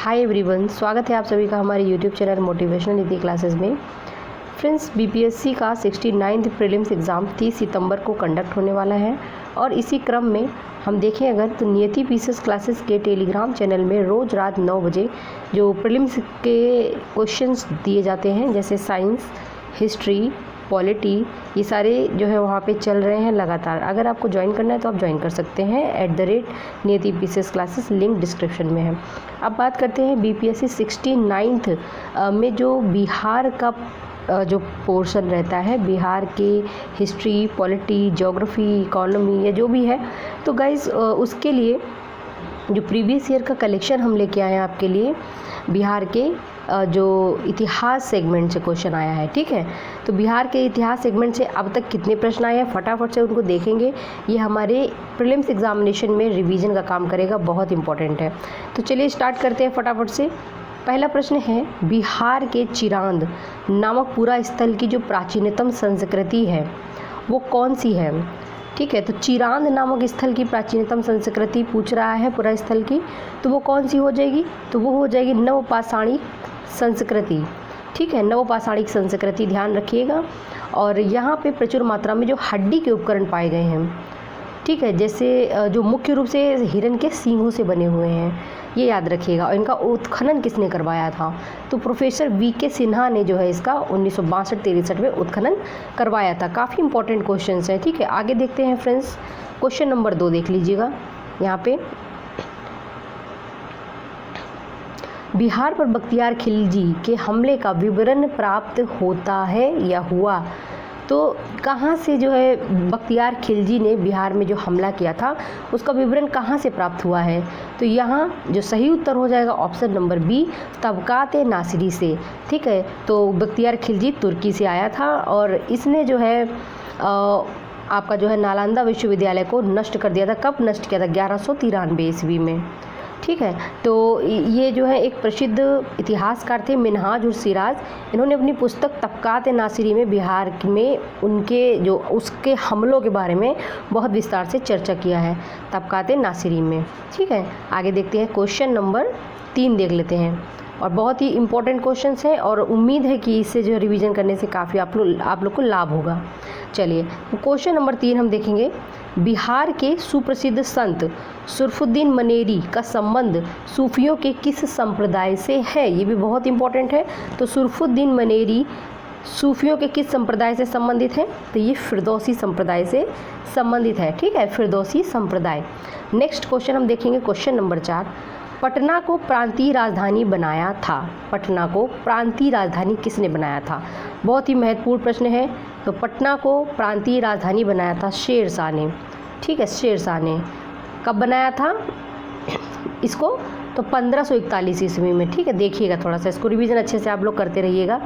Hi everyone, स्वागत है आप सभी का हमारे यूट्यूब चैनल मोटिवेशनल नीति क्लासेस में। फ्रेंड्स, बीपीएससी का 69th प्रीलिम्स एग्ज़ाम 30 सितंबर को कंडक्ट होने वाला है और इसी क्रम में हम देखें अगर तो नियति पीसेस क्लासेस के टेलीग्राम चैनल में रोज़ रात 9 बजे जो प्रीलिम्स के क्वेश्चंस दिए जाते हैं, जैसे साइंस, हिस्ट्री, पॉलिटी, ये सारे जो है वहाँ पे चल रहे हैं लगातार। अगर आपको ज्वाइन करना है तो आप ज्वाइन कर सकते हैं @नियति पीसेस क्लासेस, लिंक डिस्क्रिप्शन में है। अब बात करते हैं बीपीएससी 69th में जो बिहार का जो पोर्शन रहता है, बिहार के हिस्ट्री, पॉलिटी, ज्योग्राफी, इकोनॉमी या जो भी है, तो गाइज़ उसके लिए जो प्रीवियस ईयर का कलेक्शन हम लेके आए हैं आपके लिए, बिहार के जो इतिहास सेगमेंट से क्वेश्चन आया है। ठीक है, तो बिहार के इतिहास सेगमेंट से अब तक कितने प्रश्न आए हैं फटाफट से उनको देखेंगे। ये हमारे प्रीलिम्स एग्जामिनेशन में रिवीजन का काम करेगा, बहुत इंपॉर्टेंट है। तो चलिए स्टार्ट करते हैं फटाफट से। पहला प्रश्न है, बिहार के चिरांद नामक पुरा स्थल की जो प्राचीनतम संस्कृति है वो कौन सी है? ठीक है, तो चिरांद नामक स्थल की प्राचीनतम संस्कृति पूछ रहा है पुरा स्थल की, तो वो कौन सी हो जाएगी? तो वो हो जाएगी नवपाषाणिक संस्कृति। ठीक है, नवपाषाणिक संस्कृति ध्यान रखिएगा। और यहाँ पे प्रचुर मात्रा में जो हड्डी के उपकरण पाए गए हैं, ठीक है, जैसे जो मुख्य रूप से हिरन के सींगों से बने हुए हैं, ये याद रखिएगा। और इनका उत्खनन किसने करवाया था? तो प्रोफेसर वीके सिन्हा ने जो है इसका 1962-63 में उत्खनन करवाया था। काफ़ी इंपॉर्टेंट क्वेश्चंस हैं। ठीक है, आगे देखते हैं फ्रेंड्स। क्वेश्चन नंबर 2 देख लीजिएगा। यहाँ पे बिहार पर बख्तियार खिलजी के हमले का विवरण प्राप्त होता है या हुआ? तो कहाँ से जो है बख्तियार खिलजी ने बिहार में जो हमला किया था उसका विवरण कहाँ से प्राप्त हुआ है? तो यहाँ जो सही उत्तर हो जाएगा ऑप्शन नंबर बी, तबकात नासिरी से। ठीक है, तो बख्तियार खिलजी तुर्की से आया था और इसने जो है आपका जो है नालंदा विश्वविद्यालय को नष्ट कर दिया था। कब नष्ट किया था? 1193 ईस्वी में। ठीक है, तो ये जो है एक प्रसिद्ध इतिहासकार थे, मिन्हाज उर सिराज। इन्होंने अपनी पुस्तक तबकात नासिरी में बिहार में उनके जो उसके हमलों के बारे में बहुत विस्तार से चर्चा किया है, तबकात नासिरी में। ठीक है, आगे देखते हैं। क्वेश्चन नंबर 3 देख लेते हैं और बहुत ही इंपॉर्टेंट क्वेश्चंस हैं और उम्मीद है कि इससे जो रिवीजन करने से काफ़ी आप लोग को लाभ होगा। चलिए, क्वेश्चन नंबर 3 हम देखेंगे। बिहार के सुप्रसिद्ध संत सुरफुद्दीन मनेरी का संबंध सूफियों के किस संप्रदाय से है? ये भी बहुत इंपॉर्टेंट है। तो सुरफुद्दीन मनेरी सूफियों के किस संप्रदाय से संबंधित है? तो ये फिरदौसी संप्रदाय से संबंधित है। ठीक है, फिरदौसी संप्रदाय। नेक्स्ट क्वेश्चन हम देखेंगे, क्वेश्चन नंबर 4। पटना को प्रांतीय राजधानी बनाया था। पटना को प्रांतीय राजधानी किसने बनाया था? बहुत ही महत्वपूर्ण प्रश्न है। तो पटना को प्रांतीय राजधानी बनाया था शेर शाह ने। ठीक है, शेर शाह ने कब बनाया था इसको? तो 1541 ईस्वी में। ठीक है, देखिएगा थोड़ा सा, इसको रिवीजन अच्छे से आप लोग करते रहिएगा।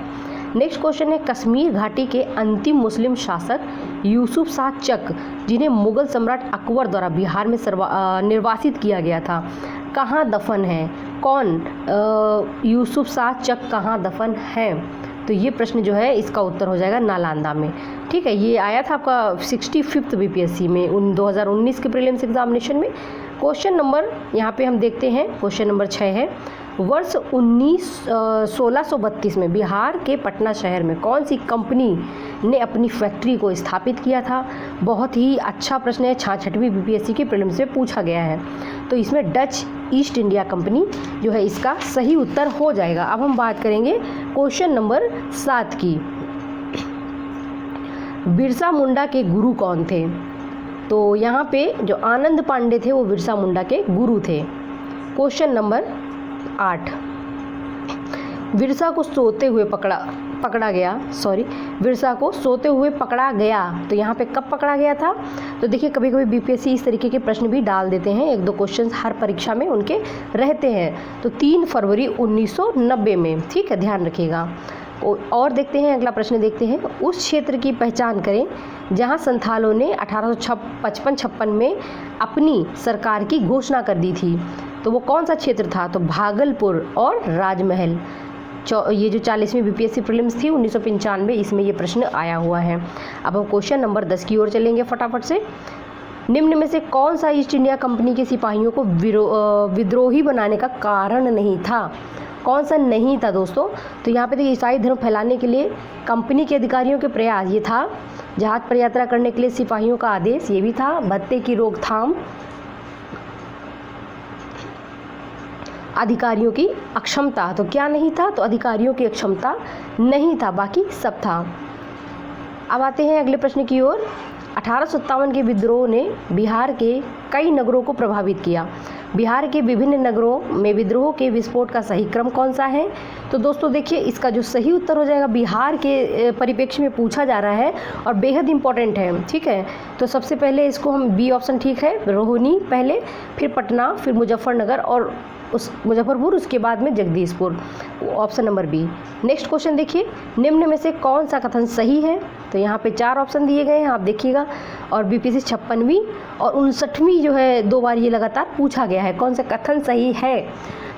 नेक्स्ट क्वेश्चन है, कश्मीर घाटी के अंतिम मुस्लिम शासक यूसुफ शाह चक, जिन्हें मुगल सम्राट अकबर द्वारा बिहार में निर्वासित किया गया था, कहाँ दफन है? कौन यूसुफ शाह चक कहाँ दफन है? तो ये प्रश्न जो है इसका उत्तर हो जाएगा नालंदा में। ठीक है, ये आया था आपका 65th बीपीएससी में 2019 के प्रीलिम्स एग्जामिनेशन में। क्वेश्चन नंबर यहाँ पे हम देखते हैं, क्वेश्चन नंबर 6 है। वर्ष 1632 में बिहार के पटना शहर में कौन सी कंपनी ने अपनी फैक्ट्री को स्थापित किया था? बहुत ही अच्छा प्रश्न है, 66वीं बीपीएससी के प्रीलिम्स में पूछा गया है। तो इसमें डच ईस्ट इंडिया कंपनी जो है इसका सही उत्तर हो जाएगा। अब हम बात करेंगे क्वेश्चन नंबर 7 की। बिरसा मुंडा के गुरु कौन थे? तो यहाँ पे जो आनंद पांडे थे वो बिरसा मुंडा के गुरु थे। Question number 8। बिरसा को सोते हुए पकड़ा गया। तो यहाँ पे कब पकड़ा गया था? तो देखिए, कभी कभी बीपीएससी इस तरीके के प्रश्न भी डाल देते हैं, 1-2 क्वेश्चन हर परीक्षा में उनके रहते हैं। तो 3 फरवरी 1990 में। ठीक है, ध्यान रखिएगा। और देखते हैं, अगला प्रश्न देखते हैं। उस क्षेत्र की पहचान करें जहां संथालों ने 1855-56 में अपनी सरकार की घोषणा कर दी थी। तो वो कौन सा क्षेत्र था? तो भागलपुर और राजमहल। ये जो 40वीं बीपीएससी प्रीलिम्स थी 1995, इसमें ये प्रश्न आया हुआ है। अब हम क्वेश्चन नंबर 10 की ओर चलेंगे फटाफट से। निम्न में से कौन सा ईस्ट इंडिया कंपनी के सिपाहियों को विद्रोही बनाने का कारण नहीं था? कौन सा नहीं था दोस्तों? तो यहाँ पे देखिए, ईसाई धर्म फैलाने के लिए कंपनी के अधिकारियों के प्रयास, ये था। जहाज पर यात्रा करने के लिए सिपाहियों का आदेश, ये भी था। भत्ते की रोकथाम, अधिकारियों की अक्षमता, तो क्या नहीं था? तो अधिकारियों की अक्षमता नहीं था, बाकी सब था। अब आते हैं अगले प्रश्न की ओर। 1857 के विद्रोह ने बिहार के कई नगरों को प्रभावित किया। बिहार के विभिन्न नगरों में विद्रोह के विस्फोट का सही क्रम कौन सा है? तो दोस्तों देखिए, इसका जो सही उत्तर हो जाएगा, बिहार के परिप्रेक्ष्य में पूछा जा रहा है और बेहद इंपॉर्टेंट है, ठीक है। तो सबसे पहले इसको हम बी ऑप्शन ठीक है, रोहिणी पहले, फिर पटना, फिर मुजफ्फरनगर और मुजफ्फरपुर, उसके बाद में Jagdishpur, option number B. Next question देखिए, निम्न में से कौन सा कथन सही है? तो यहाँ पे 4 ऑप्शन दिए गए हैं, आप देखिएगा। और बीपीएससी 56वीं और 59वीं जो है 2 बार ये लगातार पूछा गया है, कौन सा कथन सही है।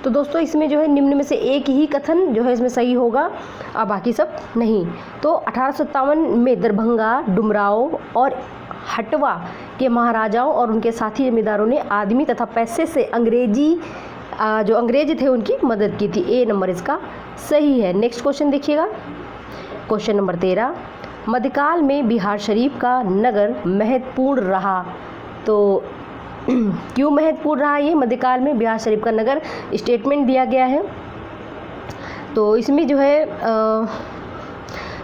तो दोस्तों इसमें जो है निम्न में से एक ही कथन जो है इसमें सही होगा और बाकी सब नहीं। तो 1857 में दरभंगा, डुमराव और हटवा के महाराजाओं और उनके साथी जमींदारों ने आदमी तथा पैसे से जो अंग्रेज थे उनकी मदद की थी। ए नंबर इसका सही है। नेक्स्ट क्वेश्चन देखिएगा, क्वेश्चन नंबर 13, मध्यकाल में बिहार शरीफ का नगर महत्वपूर्ण रहा। तो क्यों महत्वपूर्ण रहा ये मध्यकाल में बिहार शरीफ का नगर? स्टेटमेंट दिया गया है। तो इसमें जो है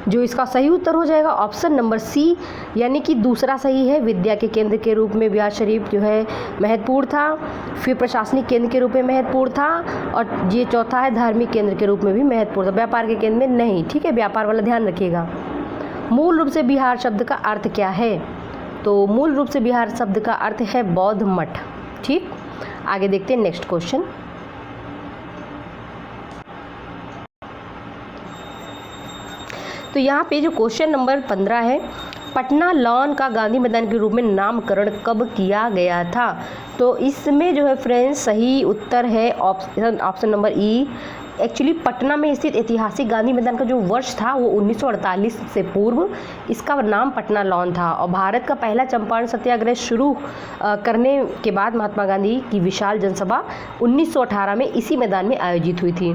जो इसका सही उत्तर हो जाएगा ऑप्शन नंबर सी, यानी कि दूसरा सही है। विद्या के केंद्र के रूप में बिहार शरीफ जो है महत्वपूर्ण था, फिर प्रशासनिक केंद्र के रूप में महत्वपूर्ण था, और ये चौथा है धार्मिक केंद्र के रूप में भी महत्वपूर्ण था, व्यापार के केंद्र में नहीं, ठीक है। व्यापार वाला ध्यान रखिएगा। मूल रूप से बिहार शब्द का अर्थ क्या है? तो मूल रूप से बिहार शब्द का अर्थ है बौद्ध मठ, ठीक। आगे देखते हैं नेक्स्ट क्वेश्चन। तो यहाँ पे जो क्वेश्चन नंबर 15 है, पटना लॉन का गांधी मैदान के रूप में नामकरण कब किया गया था? तो इसमें जो है फ्रेंड्स सही उत्तर है ऑप्शन नंबर ई। एक्चुअली पटना में स्थित ऐतिहासिक गांधी मैदान का जो वर्ष था वो 1948 से पूर्व इसका नाम पटना लॉन था। और भारत का पहला चंपारण सत्याग्रह शुरू करने के बाद महात्मा गांधी की विशाल जनसभा 1918 में इसी मैदान में आयोजित हुई थी।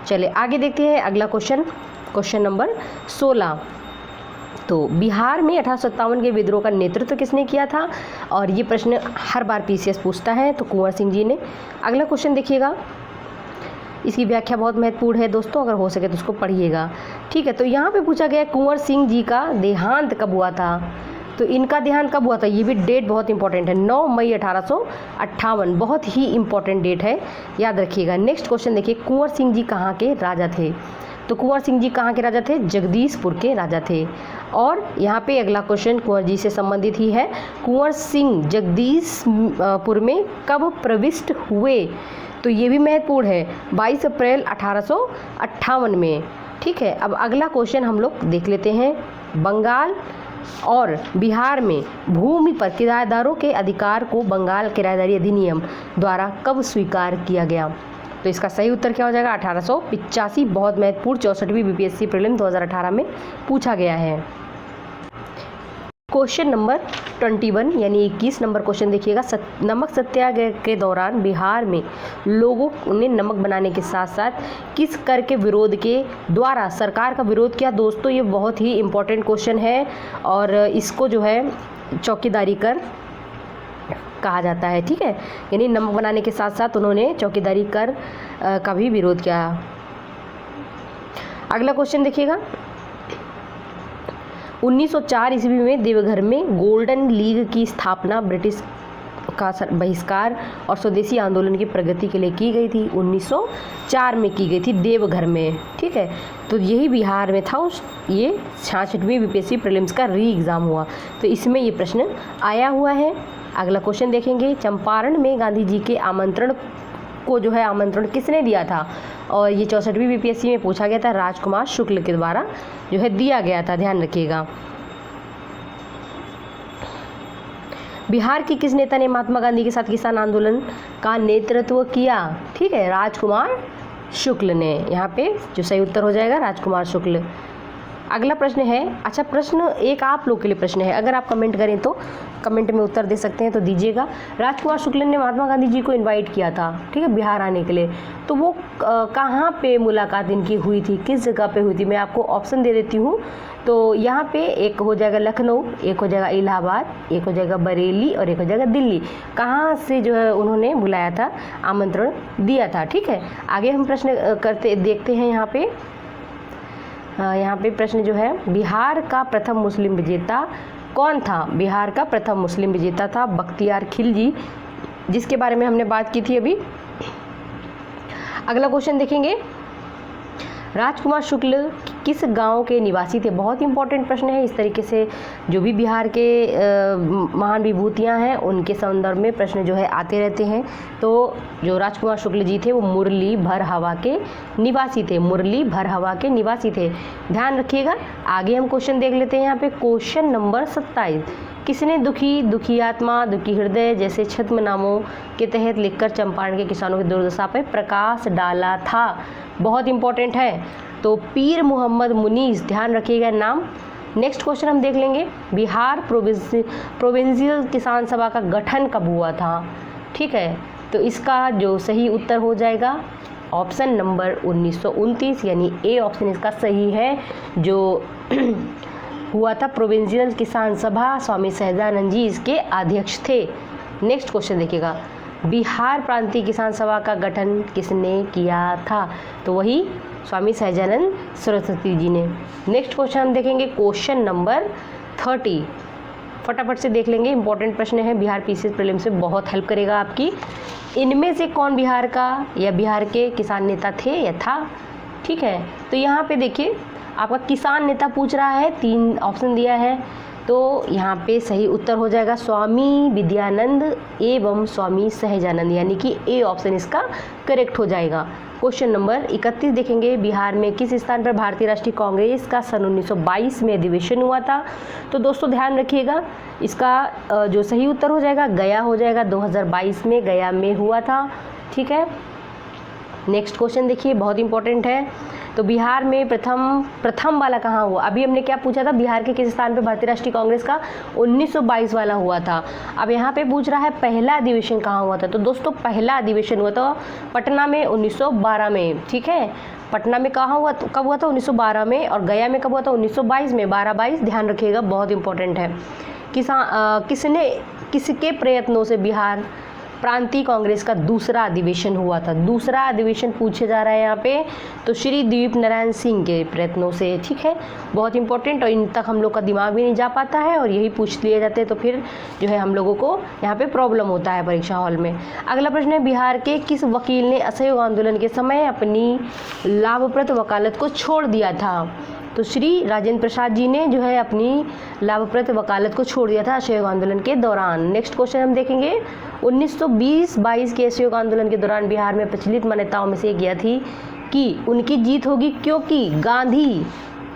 चलिए आगे देखते हैं अगला क्वेश्चन, क्वेश्चन नंबर 16। तो बिहार में 1857 के विद्रोह का नेतृत्व किसने किया था? और ये प्रश्न हर बार पीसीएस पूछता है, तो कुंवर सिंह जी ने। अगला क्वेश्चन देखिएगा, इसकी व्याख्या बहुत महत्वपूर्ण है दोस्तों, अगर हो सके तो उसको पढ़िएगा, ठीक है। तो यहाँ पे पूछा गया कुंवर सिंह जी का देहांत कब हुआ था? तो इनका देहांत कब हुआ था? ये भी डेट बहुत इंपॉर्टेंट है, 9 मई 1858, बहुत ही इंपॉर्टेंट डेट है, याद रखिएगा। नेक्स्ट क्वेश्चन देखिए, कुंवर सिंह जी कहाँ के राजा थे? तो कुंवर सिंह जी कहाँ के राजा थे? जगदीशपुर के राजा थे। और यहाँ पे अगला क्वेश्चन कुंवर जी से संबंधित ही है, कुंवर सिंह जगदीशपुर में कब प्रविष्ट हुए? तो ये भी महत्वपूर्ण है, 22 अप्रैल 1858 में, ठीक है। अब अगला क्वेश्चन हम लोग देख लेते हैं, बंगाल और बिहार में भूमि पर किराएदारों के अधिकार को बंगाल किराएदारी अधिनियम द्वारा कब स्वीकार किया गया? तो इसका सही उत्तर क्या हो जाएगा? 1885, बहुत महत्वपूर्ण, 64वीं बीपीएससी प्रीलिम 2018 में पूछा गया है। क्वेश्चन नंबर 21 यानी 21 नंबर क्वेश्चन देखिएगा, नमक सत्याग्रह के दौरान बिहार में लोगों ने नमक बनाने के साथ साथ किस कर के विरोध के द्वारा सरकार का विरोध किया? दोस्तों ये बहुत ही इम्पोर्टेंट क्वेश्चन है और इसको जो है चौकीदारी कर कहा जाता है, ठीक है। यानी नमक बनाने के साथ साथ उन्होंने चौकीदारी कर का भी विरोध किया। अगला क्वेश्चन देखिएगा, 1904 ईस्वी में देवघर में गोल्डन लीग की स्थापना ब्रिटिश का बहिष्कार और स्वदेशी आंदोलन की प्रगति के लिए की गई थी। 1904 में की गई थी देवघर में, ठीक है। तो यही बिहार में था, ये 66वीं बीपीएससी प्रीलिम्स का री एग्ज़ाम हुआ, तो इसमें ये प्रश्न आया हुआ है। अगला क्वेश्चन देखेंगे, चंपारण में गांधी जी के आमंत्रण को जो है आमंत्रण किसने दिया था? और ये 64वीं बीपीएससी में पूछा गया था, राजकुमार शुक्ल के द्वारा जो है दिया गया था, ध्यान रखिएगा। बिहार की किस नेता ने महात्मा गांधी के साथ किसान आंदोलन का नेतृत्व किया? ठीक है, राजकुमार शुक्ल ने। यहाँ पे जो सही उत्तर हो जाएगा राजकुमार शुक्ल। अगला प्रश्न है, अच्छा प्रश्न एक आप लोग के लिए प्रश्न है, अगर आप कमेंट करें तो कमेंट में उत्तर दे सकते हैं तो दीजिएगा। राजकुमार शुक्ल ने महात्मा गांधी जी को इनवाइट किया था, ठीक है, बिहार आने के लिए, तो वो कहाँ पे मुलाकात इनकी हुई थी, किस जगह पे हुई थी? मैं आपको ऑप्शन दे देती हूँ। तो यहाँ पे एक हो जाएगा लखनऊ, एक हो जाएगा इलाहाबाद, एक हो जाएगा बरेली और एक हो जाएगा दिल्ली। कहाँ से जो है उन्होंने बुलाया था, आमंत्रण दिया था, ठीक है। आगे हम प्रश्न देखते हैं यहाँ पे प्रश्न जो है, बिहार का प्रथम मुस्लिम विजेता कौन था? बिहार का प्रथम मुस्लिम विजेता था बख्तियार खिलजी, जिसके बारे में हमने बात की थी अभी। अगला क्वेश्चन देखेंगे, राजकुमार शुक्ल किस गांव के निवासी थे? बहुत इंपॉर्टेंट प्रश्न है। इस तरीके से जो भी बिहार के महान विभूतियां हैं उनके संदर्भ में प्रश्न जो है आते रहते हैं। तो जो राजकुमार शुक्ल जी थे वो मुरली भर हवा के निवासी थे, मुरली भर हवा के निवासी थे, ध्यान रखिएगा। आगे हम क्वेश्चन देख लेते हैं। यहाँ पे क्वेश्चन नंबर 27, किसने दुखी आत्मा, दुखी हृदय जैसे छद्म नामों के तहत लिखकर चंपारण के किसानों की दुर्दशा पर प्रकाश डाला था? बहुत इंपॉर्टेंट है। तो पीर मोहम्मद मुनीस, ध्यान रखिएगा नाम। नेक्स्ट क्वेश्चन हम देख लेंगे, बिहार प्रोविंशियल किसान सभा का गठन कब हुआ था? ठीक है, तो इसका जो सही उत्तर हो जाएगा ऑप्शन नंबर 1929, यानी ए ऑप्शन इसका सही है। जो हुआ था प्रोविंशियल किसान सभा, स्वामी सहजानंद जी इसके अध्यक्ष थे। नेक्स्ट क्वेश्चन देखिएगा, बिहार प्रांतीय किसान सभा का गठन किसने किया था? तो वही स्वामी सहजानंद सरस्वती जी ने। नेक्स्ट क्वेश्चन हम देखेंगे क्वेश्चन नंबर 30, फटाफट से देख लेंगे, इंपॉर्टेंट प्रश्न है, बिहार पीसीएस प्रीलिम्स से बहुत हेल्प करेगा आपकी। इनमें से कौन बिहार का या बिहार के किसान नेता थे या था? ठीक है, तो यहाँ पे देखिए आपका किसान नेता पूछ रहा है, 3 ऑप्शन दिया है, तो यहाँ पे सही उत्तर हो जाएगा स्वामी विद्यानंद एवं स्वामी सहजानंद, यानी कि ए ऑप्शन इसका करेक्ट हो जाएगा। क्वेश्चन नंबर 31 देखेंगे, बिहार में किस स्थान पर भारतीय राष्ट्रीय कांग्रेस का सन 1922 में अधिवेशन हुआ था? तो दोस्तों ध्यान रखिएगा, इसका जो सही उत्तर हो जाएगा गया हो जाएगा, 2022 में गया में हुआ था। ठीक है, नेक्स्ट क्वेश्चन देखिए, बहुत इंपॉर्टेंट है। तो बिहार में प्रथम वाला कहाँ हुआ? अभी हमने क्या पूछा था, बिहार के किस स्थान पे भारतीय राष्ट्रीय कांग्रेस का 1922 वाला हुआ था। अब यहाँ पे पूछ रहा है पहला अधिवेशन कहाँ हुआ था? तो दोस्तों पहला अधिवेशन हुआ था पटना में 1912 में। ठीक है, पटना में कहाँ हुआ, कब हुआ था? 1912 में। और गया में कब हुआ था? 1922 में, 12-22 ध्यान रखिएगा, बहुत इंपॉर्टेंट है। किसके प्रयत्नों से बिहार प्रांतीय कांग्रेस का दूसरा अधिवेशन हुआ था? दूसरा अधिवेशन पूछे जा रहा है यहाँ पे, तो श्री दिलीप नारायण सिंह के प्रयत्नों से। ठीक है, बहुत इंपॉर्टेंट, और इन तक हम लोग का दिमाग भी नहीं जा पाता है और यही पूछ लिए जाते हैं, तो फिर जो है हम लोगों को यहाँ पे प्रॉब्लम होता है परीक्षा हॉल में। अगला प्रश्न है, बिहार के किस वकील ने असहयोग आंदोलन के समय अपनी लाभप्रद वकालत को छोड़ दिया था? तो श्री राजेंद्र प्रसाद जी ने जो है अपनी लाभप्रद वकालत को छोड़ दिया था असहयोग आंदोलन के दौरान। नेक्स्ट क्वेश्चन हम देखेंगे, 1920-22 के असहयोग आंदोलन के दौरान बिहार में प्रचलित मान्यताओं में से एक यह थी कि उनकी जीत होगी क्योंकि गांधी,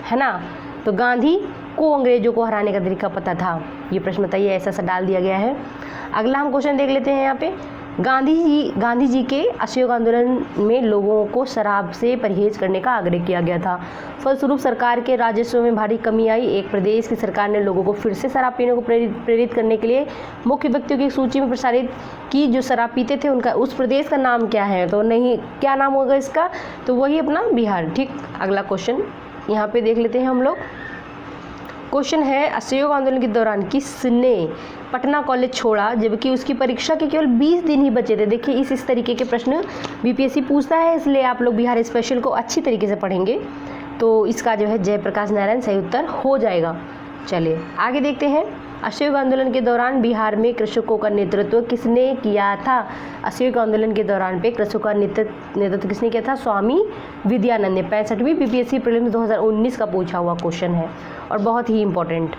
है ना, तो गांधी को अंग्रेजों को हराने का तरीका पता था। ये प्रश्न बताइए, ऐसा सा डाल दिया गया है। अगला हम क्वेश्चन देख लेते हैं यहाँ पे, गांधी जी के असहयोग आंदोलन में लोगों को शराब से परहेज करने का आग्रह किया गया था। फलस्वरूप सरकार के राजस्व में भारी कमी आई। एक प्रदेश की सरकार ने लोगों को फिर से शराब पीने को प्रेरित करने के लिए मुख्य व्यक्तियों की सूची में प्रसारित की जो शराब पीते थे उनका, उस प्रदेश का नाम क्या है? तो नहीं, क्या नाम होगा इसका? तो वही अपना बिहार। ठीक, अगला क्वेश्चन यहाँ पे देख लेते हैं हम लोग। क्वेश्चन है, असहयोग आंदोलन के दौरान किसने पटना कॉलेज छोड़ा जबकि उसकी परीक्षा के केवल 20 दिन ही बचे थे? देखिए इस तरीके के प्रश्न बीपीएससी पूछता है, इसलिए आप लोग बिहार स्पेशल को अच्छी तरीके से पढ़ेंगे। तो इसका जो है जयप्रकाश नारायण सही उत्तर हो जाएगा। चलिए आगे देखते हैं, असहयोग आंदोलन के दौरान बिहार में कृषकों का नेतृत्व किसने किया था? असहयोग आंदोलन के दौरान पे कृषकों का नेतृत्व किसने किया था? स्वामी विद्यानंद ने। 65वीं बीपीएससी प्रीलिम्स 2019 का पूछा हुआ क्वेश्चन है और बहुत ही इंपॉर्टेंट।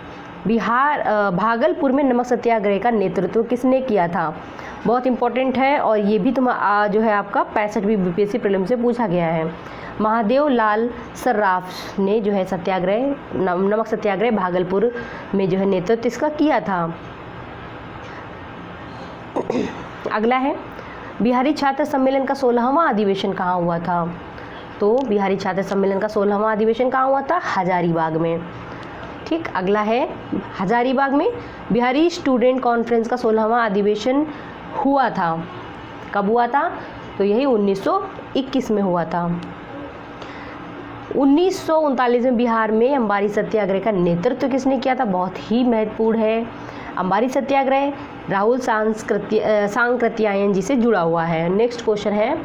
भागलपुर में नमक सत्याग्रह का नेतृत्व किसने किया था? बहुत इंपॉर्टेंट है, और ये भी जो है आपका 65वीं बीपीएससी प्रीलिम्स से पूछा गया है। महादेव लाल सर्राफ ने जो है नमक सत्याग्रह भागलपुर में जो है नेतृत्व इसका किया था। अगला है, बिहारी छात्र सम्मेलन का 16वां अधिवेशन कहाँ हुआ था? तो बिहारी छात्र सम्मेलन का 16वां अधिवेशन कहाँ हुआ था? हजारीबाग में। ठीक, अगला है हजारीबाग में बिहारी स्टूडेंट कॉन्फ्रेंस का 16वां अधिवेशन हुआ था। कब हुआ था? तो यही 1921 में हुआ था। 1939 में बिहार में अंबारी सत्याग्रह का नेतृत्व किसने किया था? बहुत ही महत्वपूर्ण है। अंबारी सत्याग्रह राहुल सांकृत्यायन जी से जुड़ा हुआ है। नेक्स्ट क्वेश्चन है,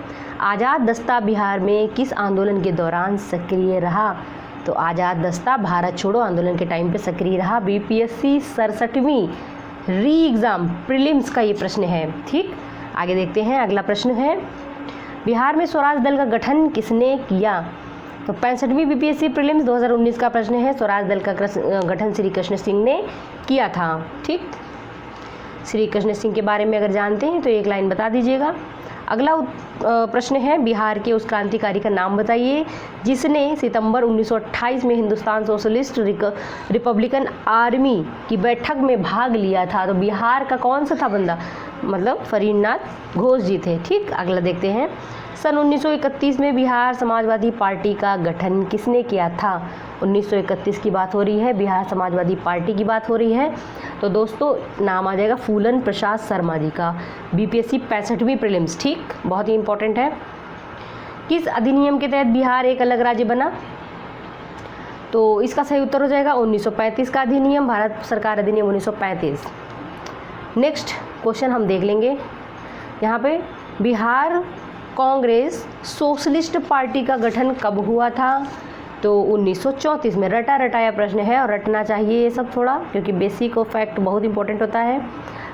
आज़ाद दस्ता बिहार में किस आंदोलन के दौरान सक्रिय रहा? तो आज़ाद दस्ता भारत छोड़ो आंदोलन के टाइम पे सक्रिय रहा। बीपीएससी 67वीं री एग्ज़ाम प्रीलिम्स का ये प्रश्न है। ठीक, आगे देखते हैं। अगला प्रश्न है, बिहार में स्वराज दल का गठन किसने किया? तो 65वीं बीपीएससी प्रीलिम्स 2019 का प्रश्न है। स्वराज दल का गठन श्री कृष्ण सिंह ने किया था। ठीक, श्री कृष्ण सिंह के बारे में अगर जानते हैं तो एक लाइन बता दीजिएगा। अगला प्रश्न है, बिहार के उस क्रांतिकारी का नाम बताइए जिसने सितंबर 1928 में हिंदुस्तान सोशलिस्ट रिपब्लिकन आर्मी की बैठक में भाग लिया था। तो बिहार का कौन सा था बंदा? मतलब फरीदनाथ घोष जी थे। ठीक, अगला देखते हैं। सन 1931 में बिहार समाजवादी पार्टी का गठन किसने किया था? 1931 की बात हो रही है, बिहार समाजवादी पार्टी की बात हो रही है। तो दोस्तों नाम आ जाएगा फूलन प्रसाद शर्मा जी का। बीपीएससी 65वीं प्रीलिम्स। ठीक, बहुत ही इंपॉर्टेंट है। किस अधिनियम के तहत बिहार एक अलग राज्य बना? तो इसका सही उत्तर हो जाएगा 1935 का अधिनियम, भारत सरकार अधिनियम 1935। नेक्स्ट क्वेश्चन हम देख लेंगे। यहाँ पे बिहार कांग्रेस सोशलिस्ट पार्टी का गठन कब हुआ था? तो 1934 में। रटा रटाया प्रश्न है और रटना चाहिए ये सब थोड़ा, क्योंकि बेसिक और फैक्ट बहुत इंपॉर्टेंट होता है।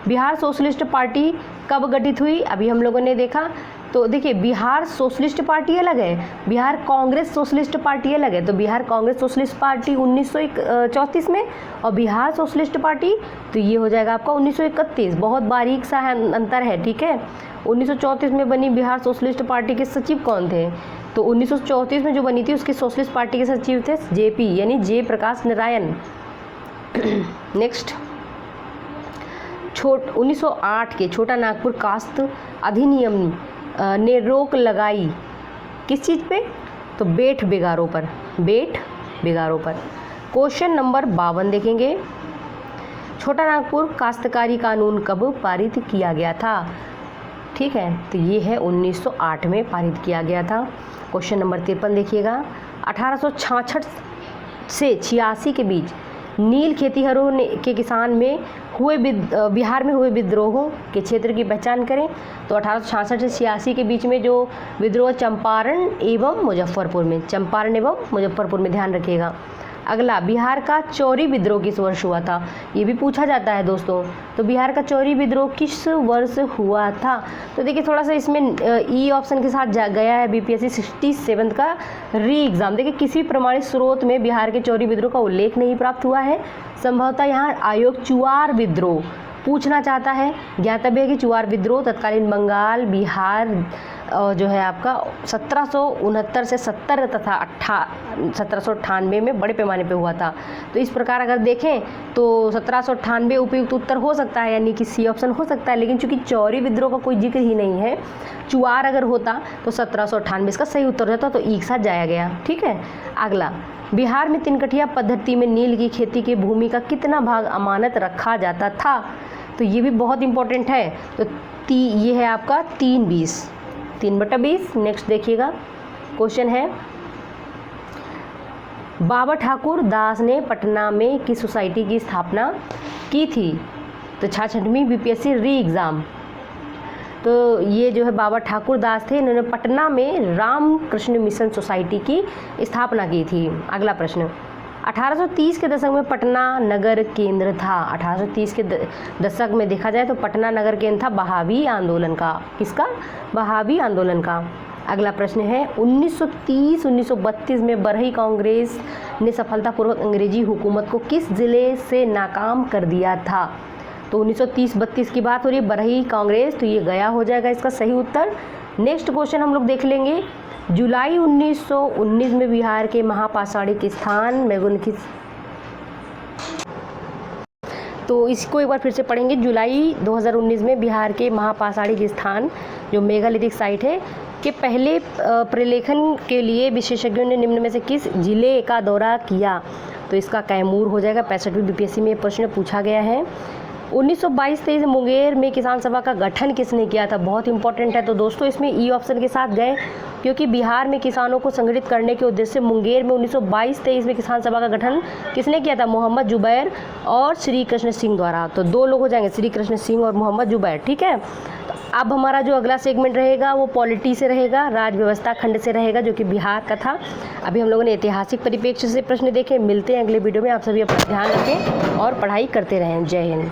बिहार सोशलिस्ट पार्टी कब गठित हुई? अभी हम लोगों ने देखा। तो देखिए, बिहार सोशलिस्ट पार्टी अलग है, बिहार कांग्रेस सोशलिस्ट पार्टी अलग है। तो बिहार कांग्रेस सोशलिस्ट पार्टी 1934 में और बिहार सोशलिस्ट पार्टी तो ये हो जाएगा आपका 1931। बहुत बारीक सा अंतर है। ठीक है, 1934 में बनी बिहार सोशलिस्ट पार्टी के सचिव कौन थे? तो 1934 में जो बनी थी उसके सोशलिस्ट पार्टी के सचिव थे जेपी यानी जय प्रकाश नारायण। नेक्स्ट, 1908 के छोटा नागपुर कास्त अधिनियम ने रोक लगाई किस चीज़ पे? तो बेट बेगारों पर। बेट बेगारों पर। क्वेश्चन नंबर 52 देखेंगे। छोटा नागपुर काश्तकारी कानून कब पारित किया गया था? ठीक है, तो ये है 1908 में पारित किया गया था। क्वेश्चन नंबर 53 देखिएगा। 1866 से 86 के बीच नील खेतिहरों के किसान में हुए बिहार में हुए विद्रोहों के क्षेत्र की पहचान करें। तो 1866 से 86 के बीच में जो विद्रोह चंपारण एवं मुजफ्फरपुर में, ध्यान रखिएगा। अगला, बिहार का चौरी विद्रोह किस वर्ष हुआ था? ये भी पूछा जाता है दोस्तों। तो बिहार का चौरी विद्रोह किस वर्ष हुआ था? तो देखिए थोड़ा सा इसमें ई ऑप्शन के साथ गया है बीपीएससी 67 का री एग्ज़ाम। देखिए किसी प्रमाणित स्रोत में बिहार के चौरी विद्रोह का उल्लेख नहीं प्राप्त हुआ है। संभवतः यहाँ आयोग चुआर विद्रोह पूछना चाहता है। ज्ञातव्य है कि चुआर विद्रोह तत्कालीन बंगाल, बिहार जो है आपका 1769 से 70 तथा 1798 में बड़े पैमाने पे हुआ था। तो इस प्रकार अगर देखें तो 1798 उपयुक्त उत्तर हो सकता है, यानी कि सी ऑप्शन हो सकता है। लेकिन चूंकि चौरी विद्रोह का कोई जिक्र ही नहीं है, चुआर अगर होता तो 1798 इसका सही उत्तर होता, तो एक साथ जाया गया। ठीक है, अगला, बिहार में तिनकठिया पद्धति में नील की खेती की भूमि का कितना भाग अमानत रखा जाता था? तो ये भी बहुत इंपॉर्टेंट है। तो ये है आपका 3/20। नेक्स्ट देखिएगा, क्वेश्चन है, बाबा ठाकुर दास ने पटना में किस सोसाइटी की स्थापना की थी? तो 66वीं बीपीएससी री एग्ज़ाम। तो ये जो है बाबा ठाकुर दास थे, इन्होंने पटना में रामकृष्ण मिशन सोसाइटी की स्थापना की थी। अगला प्रश्न, 1830 के दशक में पटना नगर केंद्र था। 1830 के दशक में देखा जाए तो पटना नगर केंद्र था बहावी आंदोलन का। किसका? बहावी आंदोलन का। अगला प्रश्न है, 1930-1932 में बरही कांग्रेस ने सफलतापूर्वक अंग्रेजी हुकूमत को किस जिले से नाकाम कर दिया था? तो 1930-32 की बात हो रही है, बरही कांग्रेस, तो ये गया हो जाएगा इसका सही उत्तर। नेक्स्ट क्वेश्चन हम लोग देख लेंगे, जुलाई 1919 में बिहार के महापाषाणी के स्थान में उनकी, तो इसको एक बार फिर से पढ़ेंगे। जुलाई 2019 में बिहार के महापाषाणी के स्थान जो मेगालिथिक साइट है कि पहले प्रलेखन के लिए विशेषज्ञों ने निम्न में से किस जिले का दौरा किया? तो इसका कैमूर हो जाएगा। 65वीं बीपीएससी में ये प्रश्न पूछा गया है। 1922-23 मुंगेर में किसान सभा का गठन किसने किया था? बहुत इंपॉर्टेंट है। तो दोस्तों इसमें ई ऑप्शन के साथ गए क्योंकि बिहार में किसानों को संगठित करने के उद्देश्य से मुंगेर में 1922-23 में किसान सभा का गठन किसने किया था? मोहम्मद जुबैर और श्री कृष्ण सिंह द्वारा। तो 2 लोग हो जाएंगे, श्री कृष्ण सिंह और मोहम्मद जुबैर। ठीक है। तो अब हमारा जो अगला सेगमेंट रहेगा वो पॉलिटी से रहेगा, राज व्यवस्था खंड से रहेगा, जो कि बिहार का था। अभी हम लोगों ने ऐतिहासिक परिप्रेक्ष्य से प्रश्न देखे। मिलते हैं अगले वीडियो में। आप सभी अपना ध्यान रखें और पढ़ाई करते रहें। जय हिंद।